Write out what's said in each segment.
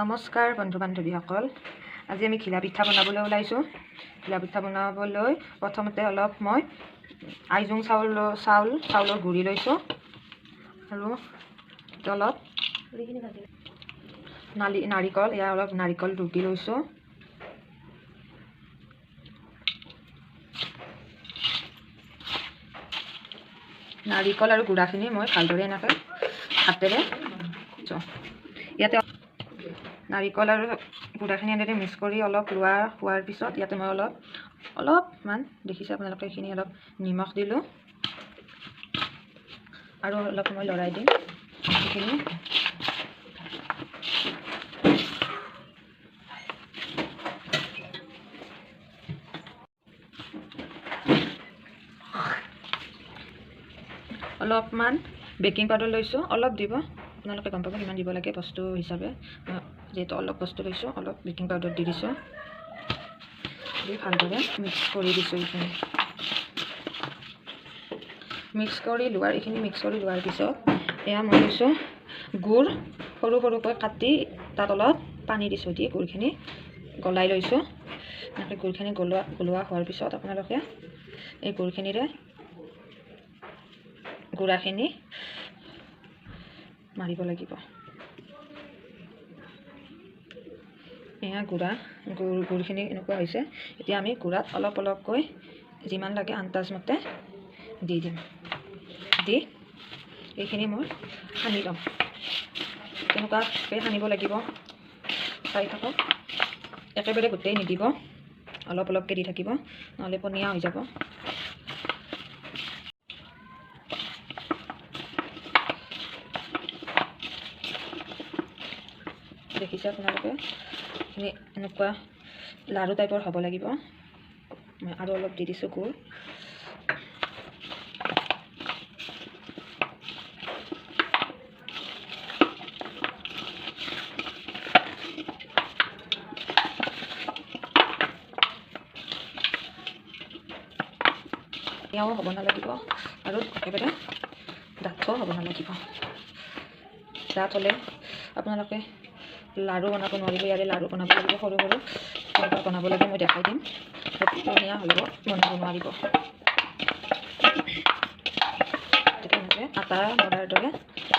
নমস্কাৰ বন্ধু বান্ধৱীসকল, আজি আমি ঘিলা পিঠা বনাবলৈ ওলাইছোঁ। ঘিলা পিঠা বনাবলৈ প্ৰথমতে অলপ মই আইজোং চাউলৰ গুড়ি লৈছোঁ আৰু অলপ নাৰিকল, অলপ নাৰিকল ৰুকি লৈছোঁ। নাৰিকল আৰু গুড়াখিনি মই ভালদৰে এনেকৈ হাতেৰে ইয়াতে নাৰিকল আৰু গুড়াখিনি এনেদৰে মিক্স কৰি অলপ হোৱাৰ পিছত ইয়াতে মই অলপমান দেখিছে আপোনালোকে, এইখিনি অলপ নিমখ দিলোঁ আৰু অলপ সময় লৰাই দিম। এইখিনি অলপমান বেকিং পাউডাৰ লৈছোঁ, অলপ দিব, আপোনালোকে গম পাব কিমান দিব লাগে বস্তু হিচাপে। যিহেতু অলপ বস্তু লৈছোঁ, অলপ বেকিং পাউডাৰ দি দিছোঁ, দি ভালদৰে মিক্স কৰি দিছোঁ। এইখিনি মিক্স কৰি লোৱাৰ পিছত এয়া মই লৈছোঁ গুড়, সৰু সৰুকৈ কাটি তাত অলপ পানী দিছোঁ, দি গুড়খিনি গলাই লৈছোঁ। এনেকৈ গুড়খিনি গলোৱা হোৱাৰ পিছত আপোনালোকে এই গুড়খিনিৰে গুড়াখিনি মাৰিব লাগিব। এয়া গুড়খিনি এনেকুৱা হৈছে। এতিয়া আমি গুড়াত অলপ অলপকৈ যিমান লাগে আন্দাজমতে দি দিম। দি এইখিনি মই সানি ল'ম। তেনেকুৱাকৈ সানিব লাগিব। চাই থাকক, একেবাৰে গোটেই নিদিব, অলপ অলপকৈ দি থাকিব, নহ'লে পনীয়া হৈ যাব। দেখিছে আপোনালোকে, এইখিনি এনেকুৱা লাড়ু টাইপৰ হ'ব লাগিব। মই আৰু অলপ দি দিছোঁ গুড়। এয়াও হ'ব নালাগিব আৰু একেবাৰে ডাঠো হ'ব নালাগিব। ডাঠ হ'লে আপোনালোকে লাড়ু বনাব নোৱাৰিব। ইয়াৰে লাড়ু বনাব লাগিব সৰু সৰু, কেনেকুৱা বনাব লাগে মই দেখাই দিম। পনীয়া হ'লেও বনাব নোৱাৰিব। তেনেকৈ আটা মৰাৰ দৰে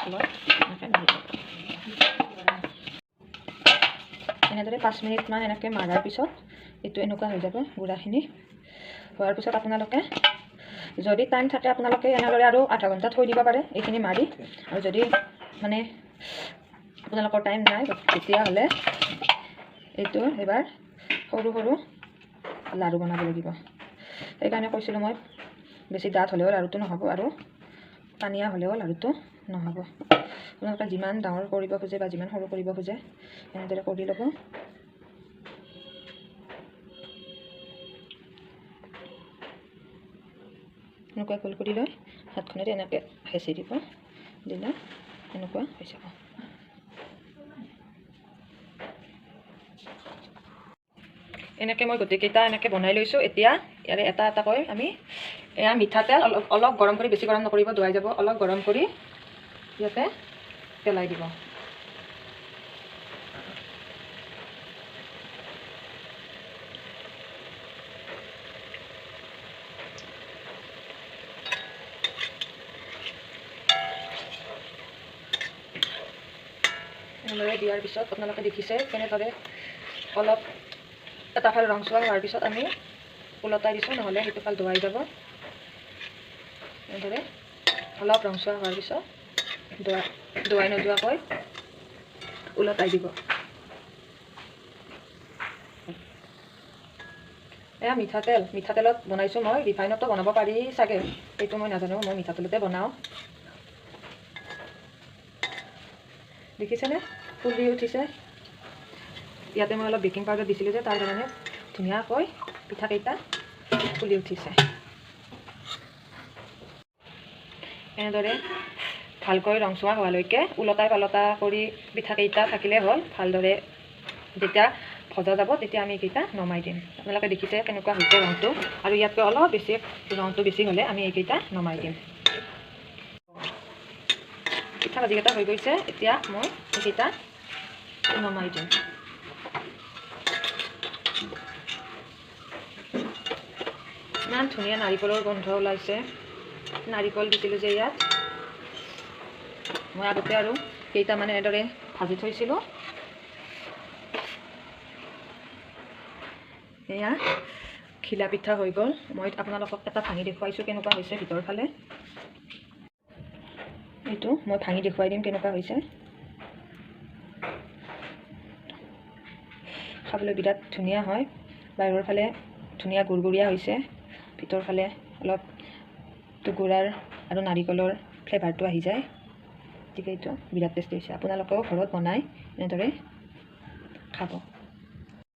অলপ এনেকৈ মাৰিব। এনেদৰে 5 মিনিটমান এনেকৈ মাৰাৰ পিছত এইটো এনেকুৱা হৈ যাব। গুড়াখিনি হোৱাৰ পিছত আপোনালোকে যদি টাইম থাকে আপোনালোকে এনেদৰে আৰু আধা ঘণ্টা থৈ দিব পাৰে এইখিনি মাৰি। আৰু যদি মানে আপোনালোকৰ টাইম নাই তেতিয়াহ'লে এইটো এবাৰ সৰু সৰু লাড়ু বনাব লাগিব। সেইকাৰণে কৈছিলোঁ মই, বেছি ডাঠ হ'লেও লাড়ুটো নহ'ব আৰু পানীয়া হ'লেও লাড়ুটো নহ'ব। আপোনালোকে যিমান ডাঙৰ কৰিব খোজে বা যিমান সৰু কৰিব খোজে এনেদৰে কৰি ল'ব। এনেকুৱা গোল কৰি লৈ হাতখনেৰে এনেকৈ হেঁচি দিব, দিলে এনেকুৱা হৈ যাব। এনেকৈ মই গোটেইকেইটা এনেকৈ বনাই লৈছোঁ। এতিয়া ইয়াৰে এটা এটাকৈ আমি এয়া মিঠাতেল অলপ গৰম কৰি, বেছি গৰম নকৰিব, ধোৱাই যাব, অলপ গৰম কৰি ইয়াতে পেলাই দিব। এনেদৰে দিয়াৰ পিছত আপোনালোকে দেখিছে কেনেদৰে অলপ এটা ফাল ৰংচোৱা হোৱাৰ পিছত আমি ওলটাই দিছোঁ, নহ'লে সেইটো ফাল ধোৱাই যাব। এনেদৰে অলপ ৰংচোৱা হোৱাৰ পিছত ধোৱাই নোযোৱাকৈ ওলটাই দিব। এয়া মিঠাতেলত বনাইছোঁ মই। ৰিফাইনতো বনাব পাৰি চাগে, সেইটো মই নাজানো, মই মিঠাতেলতে বনাওঁ। দেখিছেনে ফুলি উঠিছে? ইয়াতে মই অলপ বেকিং পাউডাৰ দিছিলোঁ যে, তাৰ কাৰণে ধুনীয়াকৈ পিঠাকেইটা ফুলি উঠিছে। এনেদৰে ভালকৈ ৰংচোৱা হোৱালৈকে ওলটাই পালটা কৰি পিঠাকেইটা থাকিলে হ'ল। ভালদৰে যেতিয়া ভজা যাব তেতিয়া আমি এইকেইটা নমাই দিম। আপোনালোকে দেখিছে কেনেকুৱা হৈছে ৰংটো, আৰু ইয়াতকৈ অলপ বেছি ৰংটো বেছি হ'লে আমি এইকেইটা নমাই দিম। পিঠা ভাজিকেইটা হৈ গৈছে, এতিয়া মই এইকেইটা নমাই দিম। ইমান ধুনীয়া নাৰিকলৰ গোন্ধ ওলাইছে। নাৰিকল দিছিলোঁ যে ইয়াত, মই আগতে আৰু কেইটামান এনেদৰে ভাজি থৈছিলোঁ। এয়া ঘিলা পিঠা হৈ গ'ল। মই আপোনালোকক এটা ভাঙি দেখুৱাইছোঁ কেনেকুৱা হৈছে ভিতৰ ফালে। এইটো মই ভাঙি দেখুৱাই দিম কেনেকুৱা হৈছে। খাবলৈ বিৰাট ধুনীয়া হয়, বাহিৰৰ ফালে ধুনীয়া গুৰগুৰীয়া হৈছে, ভিতৰ ফালে অলপ গুড়াৰ আৰু নাৰিকলৰ ফ্লেভাৰটো আহি যায়। গতিকে এইটো বিৰাট টেষ্টি হৈছে। আপোনালোকেও ঘৰত বনাই এনেদৰে খাব।